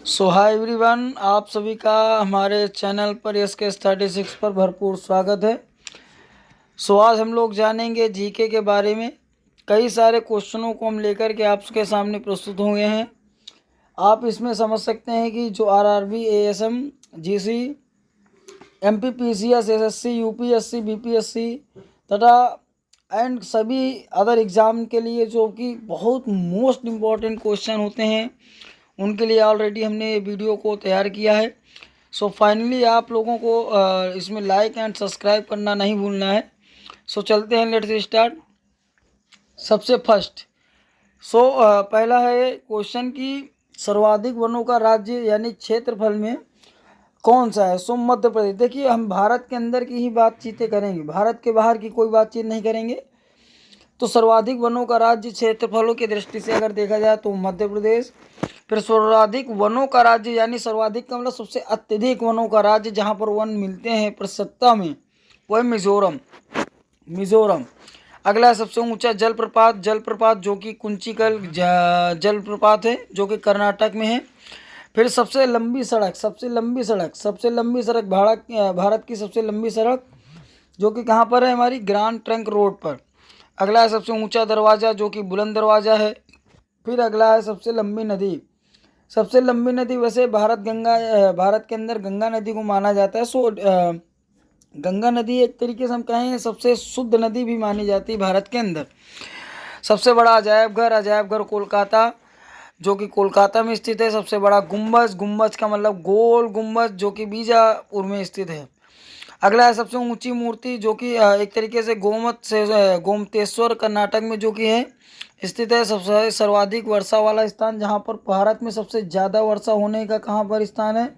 सो hi everyone, आप सभी का हमारे चैनल पर SK स्टैटिस्टिक्स पर भरपूर स्वागत है। आज हम लोग जानेंगे जीके के बारे में। कई सारे क्वेश्चनों को हम लेकर के आपके सामने प्रस्तुत हुए हैं। आप इसमें समझ सकते हैं कि जो RRB, ASM, GC, MPPCS, SSC, UPSC, BPSC तथा एंड सभी अदर एग्ज़ाम के लिए जो कि बहुत मोस्ट इम्पॉर्टेंट क्वेश्चन होते हैं, उनके लिए ऑलरेडी हमने वीडियो को तैयार किया है। फाइनली आप लोगों को इसमें लाइक एंड सब्सक्राइब करना नहीं भूलना है। चलते हैं, लेट्स स्टार्ट। सबसे फर्स्ट पहला है क्वेश्चन कि सर्वाधिक वनों का राज्य यानी क्षेत्रफल में कौन सा है? मध्य प्रदेश। देखिए, हम भारत के अंदर की ही बातचीतें करेंगे, भारत के बाहर की कोई बातचीत नहीं करेंगे। तो सर्वाधिक वनों का राज्य क्षेत्रफलों की दृष्टि से अगर देखा जाए तो मध्य प्रदेश। फिर सर्वाधिक वनों का राज्य यानी सर्वाधिक का मतलब सबसे अत्यधिक वनों का राज्य जहाँ पर वन मिलते हैं प्रतिशतता में, वो है मिजोरम। अगला है सबसे ऊंचा जलप्रपात जो कि कुंचिकल जलप्रपात है, जो कि कर्नाटक में है। फिर सबसे लंबी सड़क भारत की सबसे लंबी सड़क जो कि कहाँ पर है? हमारी ग्रैंड ट्रंक रोड पर। अगला है सबसे ऊंचा दरवाज़ा जो कि बुलंद दरवाज़ा है। फिर अगला है सबसे लंबी नदी वैसे भारत के अंदर गंगा नदी को माना जाता है। गंगा नदी एक तरीके से हम कहें सबसे शुद्ध नदी भी मानी जाती है भारत के अंदर। सबसे बड़ा अजायब घर कोलकाता जो कि कोलकाता में स्थित है। सबसे बड़ा गुम्बज का मतलब गोल गुम्बज जो कि बीजापुर में स्थित है। अगला है सबसे ऊंची मूर्ति जो कि एक तरीके से गोमतेश्वर कर्नाटक में जो कि है स्थित है। सबसे सर्वाधिक वर्षा वाला स्थान जहां पर भारत में सबसे ज़्यादा वर्षा होने का कहां पर स्थान है?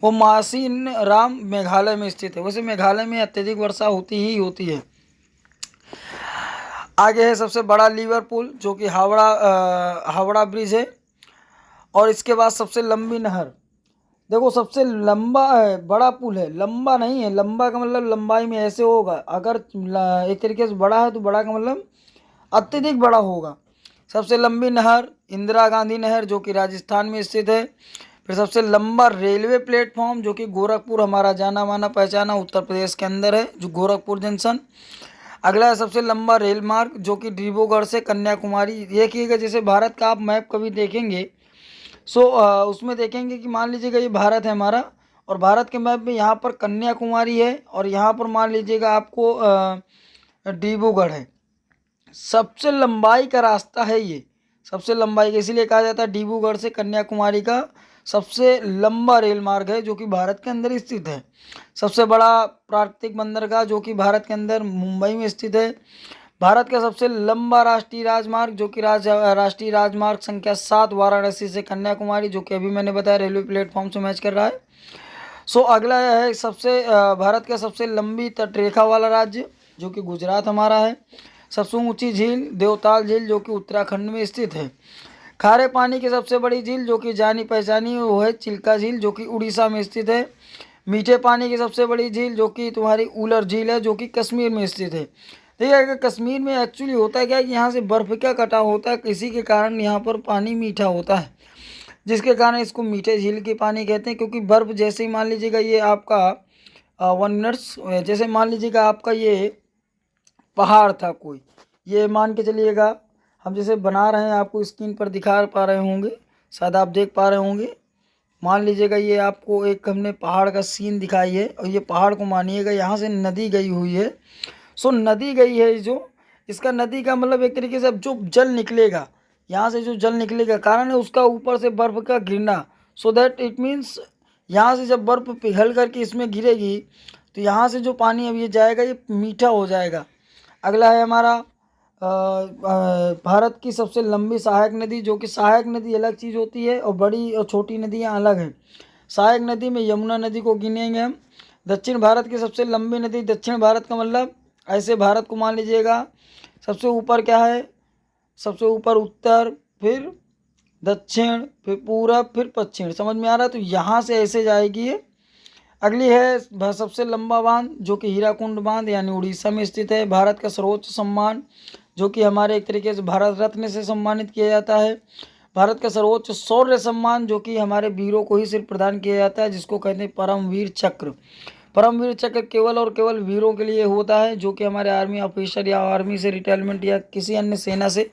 वो मासिन राम मेघालय में स्थित है। वैसे मेघालय में अत्यधिक वर्षा होती है। आगे है सबसे बड़ा लिवरपूल जो कि हावड़ा ब्रिज है। और इसके बाद सबसे लंबी नहर, देखो सबसे लंबा है, बड़ा पुल है, लंबा नहीं है। लंबा का मतलब लंबाई में ऐसे होगा, अगर एक तरीके से बड़ा है तो बड़ा का मतलब अत्यधिक बड़ा होगा। सबसे लंबी नहर इंदिरा गांधी नहर जो कि राजस्थान में स्थित है। फिर सबसे लंबा रेलवे प्लेटफॉर्म जो कि गोरखपुर, हमारा जाना माना पहचाना उत्तर प्रदेश के अंदर है, जो गोरखपुर जंक्शन। अगला है सबसे लंबा रेल मार्ग जो कि डिब्रूगढ़ से कन्याकुमारी। देखिएगा, जैसे भारत का आप मैप कभी देखेंगे उसमें देखेंगे कि मान लीजिएगा ये भारत है हमारा, और भारत के मैप में यहाँ पर कन्याकुमारी है, और यहाँ पर मान लीजिएगा आपको डिब्रूगढ़ है। सबसे लंबाई का रास्ता है ये, सबसे लंबाई का, इसीलिए कहा जाता है डिब्रूगढ़ से कन्याकुमारी का सबसे लंबा रेल मार्ग है जो कि भारत के अंदर स्थित है। सबसे बड़ा प्राकृतिक बंदरगाह जो कि भारत के अंदर मुंबई में स्थित है। भारत का सबसे लंबा राष्ट्रीय राजमार्ग जो कि राष्ट्रीय राजमार्ग संख्या 7 वाराणसी से कन्याकुमारी, जो कि अभी मैंने बताया रेलवे प्लेटफॉर्म से मैच कर रहा है। अगला है सबसे भारत का सबसे लंबी तटरेखा वाला राज्य जो कि गुजरात हमारा है। सबसे ऊंची झील देवताल झील जो कि उत्तराखंड में स्थित है। खारे पानी की सबसे बड़ी झील जो कि जानी पहचानी वो है चिल्का झील जो कि उड़ीसा में स्थित है। मीठे पानी की सबसे बड़ी झील जो कि तुम्हारी उलर झील है जो कि कश्मीर में स्थित है। देखिए, अगर कश्मीर में एक्चुअली होता है क्या कि यहाँ से बर्फ़ का कटाव होता है, इसी के कारण यहाँ पर पानी मीठा होता है, जिसके कारण इसको मीठे झील के पानी कहते हैं। क्योंकि बर्फ़ जैसे ही मान लीजिएगा ये आपका 1 मिनट्स, जैसे मान लीजिएगा आपका ये पहाड़ था कोई, ये मान के चलिएगा हम जैसे बना रहे हैं, आपको स्क्रीन पर दिखा पा रहे होंगे, शायद आप देख पा रहे होंगे। मान लीजिएगा ये आपको एक हमने पहाड़ का सीन दिखाई है, और ये पहाड़ को मानिएगा यहाँ से नदी गई हुई है। नदी गई है जो, इसका नदी का मतलब एक तरीके से अब जो जल निकलेगा यहाँ से, जो जल निकलेगा कारण है उसका ऊपर से बर्फ़ का गिरना। दैट इट मीन्स यहाँ से जब बर्फ़ पिघल करके इसमें गिरेगी तो यहाँ से जो पानी अब ये जाएगा ये मीठा हो जाएगा। अगला है हमारा भारत की सबसे लंबी सहायक नदी जो कि सहायक नदी अलग चीज़ होती है और बड़ी और छोटी नदियाँ अलग हैं। सहायक नदी में यमुना नदी को गिनेंगे हम। दक्षिण भारत की सबसे लंबी नदी, दक्षिण भारत का मतलब ऐसे भारत को मान लीजिएगा, सबसे ऊपर क्या है? सबसे ऊपर उत्तर, फिर दक्षिण, फिर पूरब, फिर पश्चिम। समझ में आ रहा है? तो यहाँ से ऐसे जाएगी ये। अगली है सबसे लंबा बांध जो कि हीराकुंड बांध यानी उड़ीसा में स्थित है। भारत का सर्वोच्च सम्मान जो कि हमारे एक तरीके से भारत रत्न से सम्मानित किया जाता है। भारत का सर्वोच्च शौर्य सम्मान जो कि हमारे वीरों को ही सिर्फ प्रदान किया जाता है, जिसको कहते हैं परमवीर चक्र। परमवीर चक्र केवल और केवल वीरों के लिए होता है, जो कि हमारे आर्मी ऑफिसर या आर्मी से रिटायरमेंट या किसी अन्य सेना से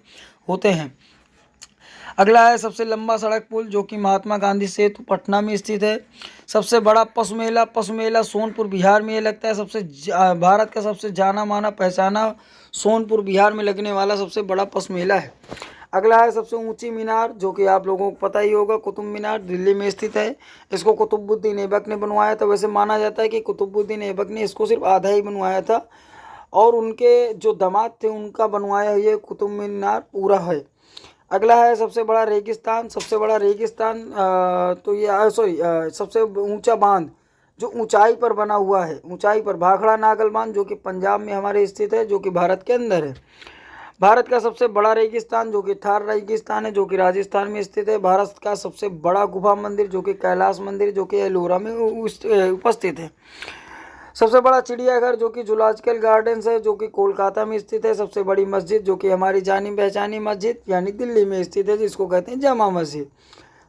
होते हैं। अगला है सबसे लंबा सड़क पुल, जो कि महात्मा गांधी सेतु पटना में स्थित है। सबसे बड़ा पशु मेला सोनपुर बिहार में ये लगता है। भारत का सबसे जाना माना पहचाना सोनपुर बिहार में लगने वाला सबसे बड़ा पशु मेला है। अगला है सबसे ऊंची मीनार, जो कि आप लोगों को पता ही होगा, कुतुब मीनार दिल्ली में स्थित है। इसको कुतुबुद्दीन ऐबक ने बनवाया था। वैसे माना जाता है कि कुतुबुद्दीन ऐबक ने इसको सिर्फ आधा ही बनवाया था और उनके जो दामाद थे उनका बनवाया ये कुतुब मीनार पूरा है। अगला है सबसे बड़ा रेगिस्तान। सबसे बड़ा रेगिस्तान तो ये सबसे ऊंचा बांध जो ऊंचाई पर बना हुआ है, ऊंचाई पर भाखड़ा नागल बांध, जो कि पंजाब में हमारे स्थित है, जो कि भारत के अंदर है। भारत का सबसे बड़ा रेगिस्तान जो कि थार रेगिस्तान है, जो कि राजस्थान में स्थित है। भारत का सबसे बड़ा गुफा मंदिर जो कि कैलाश मंदिर, जो कि एलोरा में उपस्थित है। सबसे बड़ा चिड़ियाघर जो कि जूलॉजिकल गार्डन्स है, जो कि कोलकाता में स्थित है। सबसे बड़ी मस्जिद जो कि हमारी जानी पहचानी मस्जिद यानी दिल्ली में स्थित है, जिसको कहते हैं जामा मस्जिद।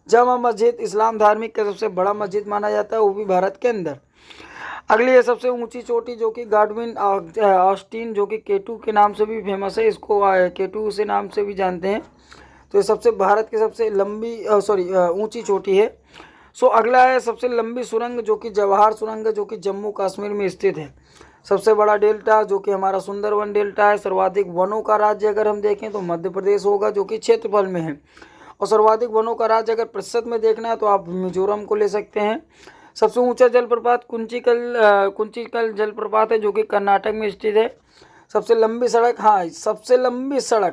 जामा मस्जिद इस्लाम धार्मिक का सबसे बड़ा मस्जिद माना जाता है, वो भी भारत के अंदर। अगली है सबसे ऊंची चोटी जो कि गाडविन ऑस्टिन, जो कि केटू के नाम से भी फेमस है, इसको केटू से नाम से भी जानते हैं। तो ये सबसे भारत की सबसे लंबी ऊंची चोटी है। अगला है सबसे लंबी सुरंग जो कि जवाहर सुरंग है, जो कि जम्मू कश्मीर में स्थित है। सबसे बड़ा डेल्टा जो कि हमारा सुंदरवन डेल्टा है। सर्वाधिक वनों का राज्य अगर हम देखें तो मध्य प्रदेश होगा, जो कि क्षेत्रफल में है। और सर्वाधिक वनों का राज्य अगर प्रतिशत में देखना है तो आप मिजोरम को ले सकते हैं। सबसे ऊंचा जलप्रपात कुंचिकल जलप्रपात है, जो कि कर्नाटक में स्थित है। सबसे लंबी सड़क,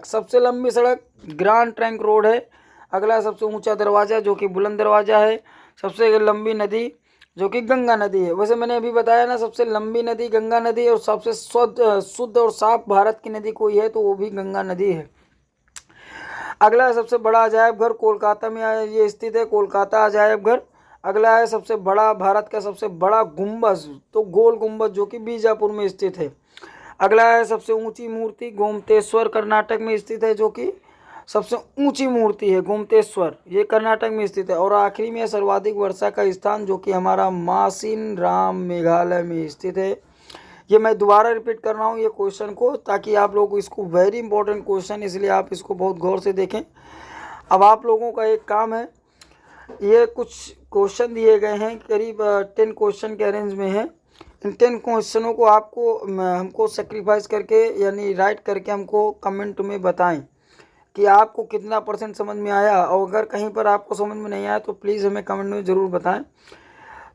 सबसे लंबी सड़क ग्रांड ट्रंक रोड है। अगला सबसे ऊंचा दरवाजा जो कि बुलंद दरवाजा है। सबसे लंबी नदी जो कि गंगा नदी है। वैसे मैंने अभी बताया ना, सबसे लंबी नदी गंगा नदी है और सबसे शुद्ध और साफ भारत की नदी कोई है तो वो भी गंगा नदी है। अगला है सबसे बड़ा अजायब घर, कोलकाता में ये स्थित है, कोलकाता अजायब घर। अगला है सबसे बड़ा भारत का सबसे बड़ा गुंबज, तो गोल गुंबज जो कि बीजापुर में स्थित है। अगला है सबसे ऊंची मूर्ति, गोमतेश्वर कर्नाटक में स्थित है, जो कि सबसे ऊंची मूर्ति है गोमतेश्वर, ये कर्नाटक में स्थित है। और आखिरी में सर्वाधिक वर्षा का स्थान जो कि हमारा मासिन राम मेघालय में स्थित है। ये मैं दोबारा रिपीट कर रहा हूँ ये क्वेश्चन को, ताकि आप लोगों को इसको वेरी इंपॉर्टेंट क्वेश्चन, इसलिए आप इसको बहुत गौर से देखें। अब आप लोगों का एक काम है, ये कुछ क्वेश्चन दिए गए हैं, करीब 10 क्वेश्चन के रेंज में है। इन 10 क्वेश्चनों को आपको हमको सेक्रीफाइस करके यानी राइट करके हमको कमेंट में बताएं कि आपको कितना % समझ में आया। और अगर कहीं पर आपको समझ में नहीं आया तो प्लीज़ हमें कमेंट में ज़रूर बताएं।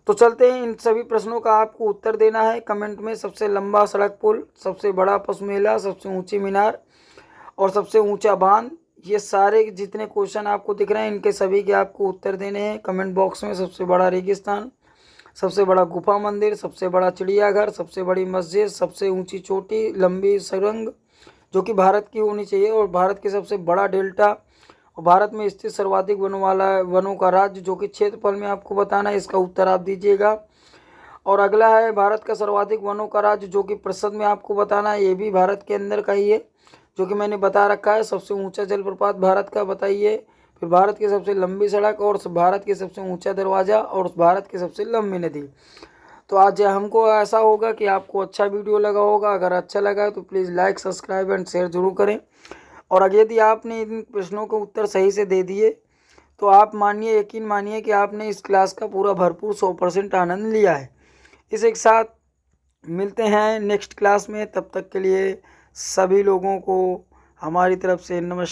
तो चलते हैं, इन सभी प्रश्नों का आपको उत्तर देना है कमेंट में। सबसे लंबा सड़क पुल, सबसे बड़ा पशु मेला, सबसे ऊंची मीनार और सबसे ऊंचा बांध, ये सारे जितने क्वेश्चन आपको दिख रहे हैं इनके सभी के आपको उत्तर देने हैं कमेंट बॉक्स में। सबसे बड़ा रेगिस्तान, सबसे बड़ा गुफा मंदिर, सबसे बड़ा चिड़ियाघर, सबसे बड़ी मस्जिद, सबसे ऊंची चोटी, लंबी सुरंग जो कि भारत की होनी चाहिए, और भारत के सबसे बड़ा डेल्टा, और भारत में स्थित सर्वाधिक वनों का राज्य जो कि क्षेत्रफल में आपको बताना है, इसका उत्तर आप दीजिएगा। और अगला है भारत का सर्वाधिक वनों का राज्य जो कि प्रतिशत में आपको बताना है, ये भी भारत के अंदर का ही है, जो कि मैंने बता रखा है। सबसे ऊंचा जलप्रपात भारत का बताइए, फिर भारत की सबसे लंबी सड़क, और भारत की सबसे ऊंचा दरवाज़ा, और भारत की सबसे लंबी नदी। तो आज हमको ऐसा होगा कि आपको अच्छा वीडियो लगा होगा। अगर अच्छा लगा तो please like, subscribe and share जरूर करें। और अगर यदि आपने इन प्रश्नों के उत्तर सही से दे दिए तो आप मानिए, यकीन मानिए कि आपने इस क्लास का पूरा भरपूर 100% आनंद लिया है। इसी के साथ मिलते हैं नेक्स्ट क्लास में, तब तक के लिए सभी लोगों को हमारी तरफ से नमस्कार।